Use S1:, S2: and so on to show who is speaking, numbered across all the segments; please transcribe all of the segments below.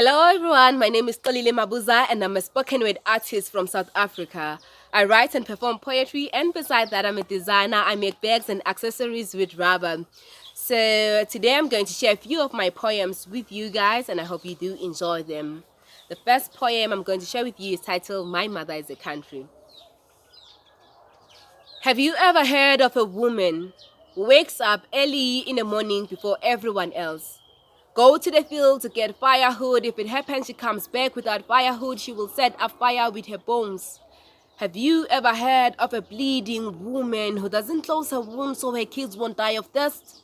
S1: Hello everyone, my name is Tolile Mabuza and I'm a spoken word artist from South Africa. I write and perform poetry, and besides that I'm a designer. I make bags and accessories with rubber. So today I'm going to share a few of my poems with you guys and I hope you do enjoy them. The first poem I'm going to share with you is titled My Mother is a Country. Have you ever heard of a woman who wakes up early in the morning before everyone else? Go to the field to get firewood. If it happens she comes back without firewood, she will set a fire with her bones. Have you ever heard of a bleeding woman who doesn't close her wounds so her kids won't die of thirst?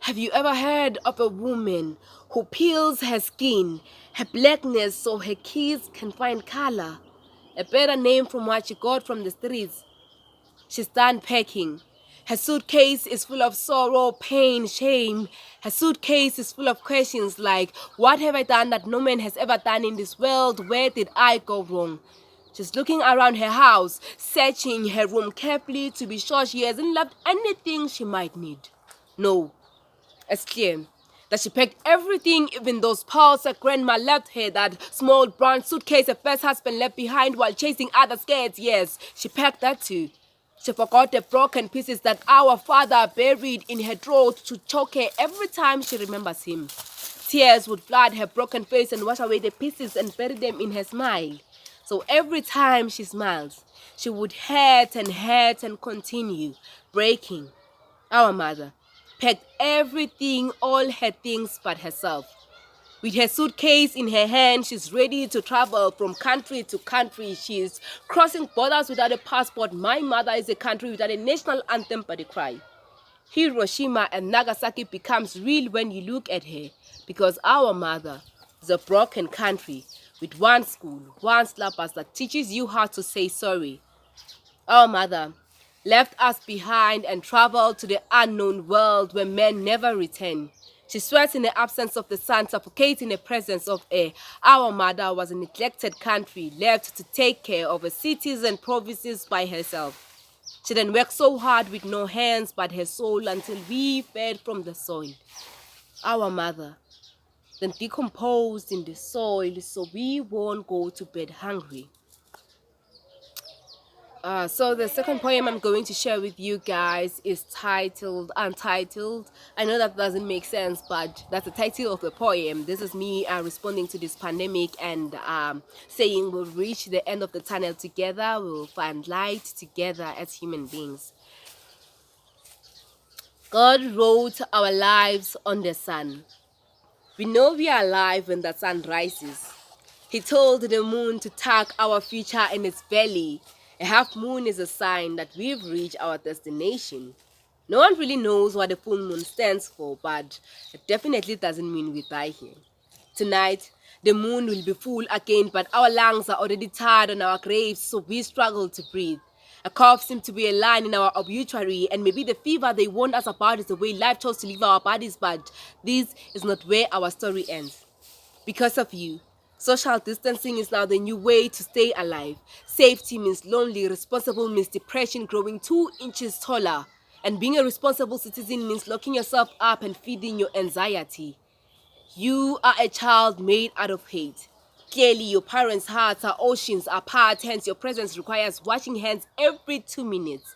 S1: Have you ever heard of a woman who peels her skin, her blackness, so her kids can find color? A better name from what she got from the streets. She's done packing. Her suitcase is full of sorrow, pain, shame. Her suitcase is full of questions like, what have I done that no man has ever done in this world? Where did I go wrong? She's looking around her house, searching her room carefully to be sure she hasn't left anything she might need. No, it's clear that she packed everything, even those pearls her grandma left her, that small brown suitcase her first husband left behind while chasing other skirts. Yes, she packed that too. She forgot the broken pieces that our father buried in her throat to choke her every time she remembers him. Tears would flood her broken face and wash away the pieces and bury them in her smile. So every time she smiles, she would hurt and continue breaking. Our mother packed everything, all her things but herself. With her suitcase in her hand, she's ready to travel from country to country. She's crossing borders without a passport. My mother is a country without a national anthem but a cry. Hiroshima and Nagasaki becomes real when you look at her, because our mother is a broken country with one school, one syllabus that teaches you how to say sorry. Our mother left us behind and traveled to the unknown world where men never return. She sweats in the absence of the sun, suffocates in the presence of air. Our mother was a neglected country, left to take care of her cities and provinces by herself. She then worked so hard with no hands but her soul until we fed from the soil. Our mother then decomposed in the soil so we won't go to bed hungry. So the second poem I'm going to share with you guys is titled Untitled. I know that doesn't make sense, but that's the title of the poem. This is me responding to this pandemic and saying we'll reach the end of the tunnel together. We'll find light together as human beings. God wrote our lives on the sun. We know we are alive when the sun rises. He told the moon to tuck our future in its belly. A half moon is a sign that we've reached our destination. No one really knows what the full moon stands for, but it definitely doesn't mean we die here. Tonight, the moon will be full again, but our lungs are already tired on our graves, so we struggle to breathe. A cough seems to be a line in our obituary, and maybe the fever they warned us about is the way life chose to leave our bodies, but this is not where our story ends. Because of you, social distancing is now the new way to stay alive. Safety means lonely, responsible means depression growing 2 inches taller. And being a responsible citizen means locking yourself up and feeding your anxiety. You are a child made out of hate. Clearly, your parents' hearts are oceans apart, hence your presence requires washing hands every 2 minutes.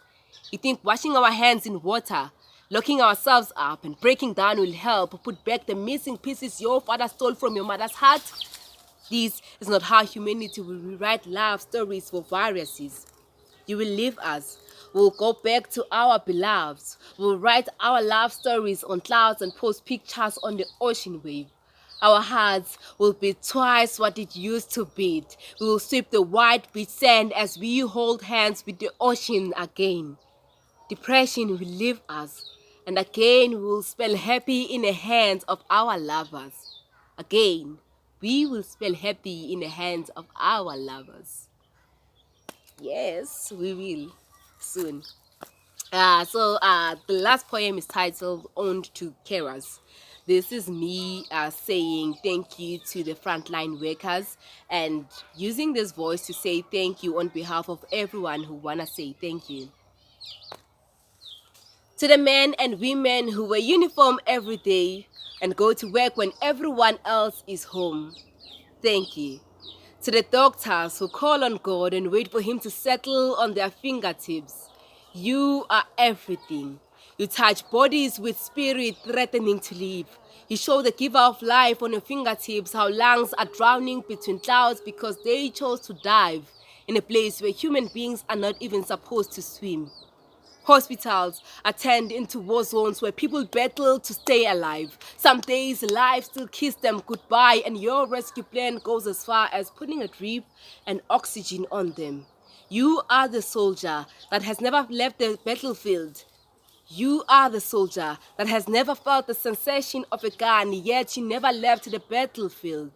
S1: You think washing our hands in water, locking ourselves up and breaking down will help put back the missing pieces your father stole from your mother's heart? This is not how humanity will rewrite love stories for viruses. You will leave us. We'll go back to our beloveds. We'll write our love stories on clouds and post pictures on the ocean wave. Our hearts will beat twice what it used to beat. We will sweep the white beach sand as we hold hands with the ocean again. Depression will leave us, and again we will spell happy in the hands of our lovers. Again, we will spell happy in the hands of our lovers. Yes, we will soon. The last poem is titled Owned to Carers. This is me saying thank you to the frontline workers and using this voice to say thank you on behalf of everyone who wanna say thank you. To the men and women who wear uniform every day, and go to work when everyone else is home. Thank you. To the doctors who call on God and wait for Him to settle on their fingertips. You are everything. You touch bodies with spirit threatening to live. You show the giver of life on your fingertips how lungs are drowning between clouds because they chose to dive in a place where human beings are not even supposed to swim. Hospitals are turned into war zones where people battle to stay alive. Some days life still kiss them goodbye, and your rescue plan goes as far as putting a drip and oxygen on them. You are the soldier that has never left the battlefield. You are the soldier that has never felt the sensation of a gun, yet you never left the battlefield.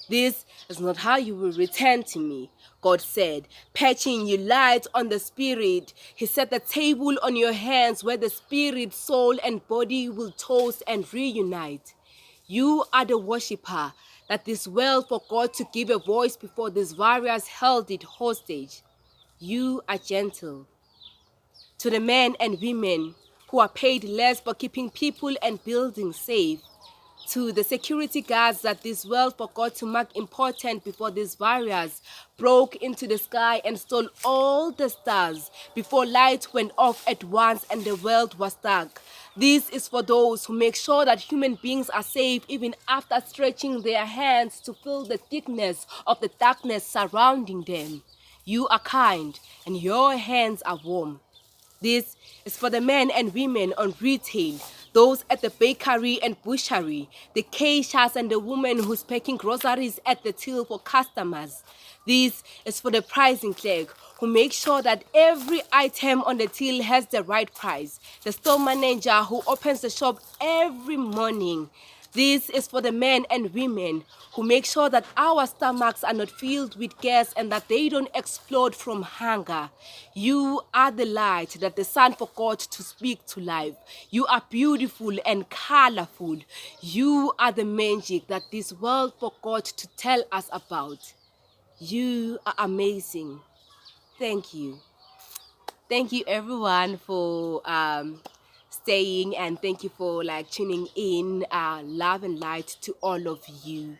S1: This is not how you will return to me, God said, patching you light on the spirit. He set the table on your hands where the spirit, soul, and body will toast and reunite. You are the worshipper that this world forgot to give a voice before these warriors held it hostage. You are gentle. To the men and women who are paid less for keeping people and buildings safe, to the security guards that this world forgot to mark important before these warriors broke into the sky and stole all the stars before light went off at once and the world was dark. This is for those who make sure that human beings are safe even after stretching their hands to feel the thickness of the darkness surrounding them. You are kind and your hands are warm. This is for the men and women on retail, those at the bakery and butchery, the cashiers and the woman who's packing groceries at the till for customers. This is for the pricing clerk who makes sure that every item on the till has the right price, the store manager who opens the shop every morning. This is for the men and women who make sure that our stomachs are not filled with gas and that they don't explode from hunger. You are the light that the sun forgot to speak to life. You are beautiful and colorful. You are the magic that this world forgot to tell us about. You are amazing. Thank you. Thank you everyone for staying, and thank you for tuning in. Love and light to all of you.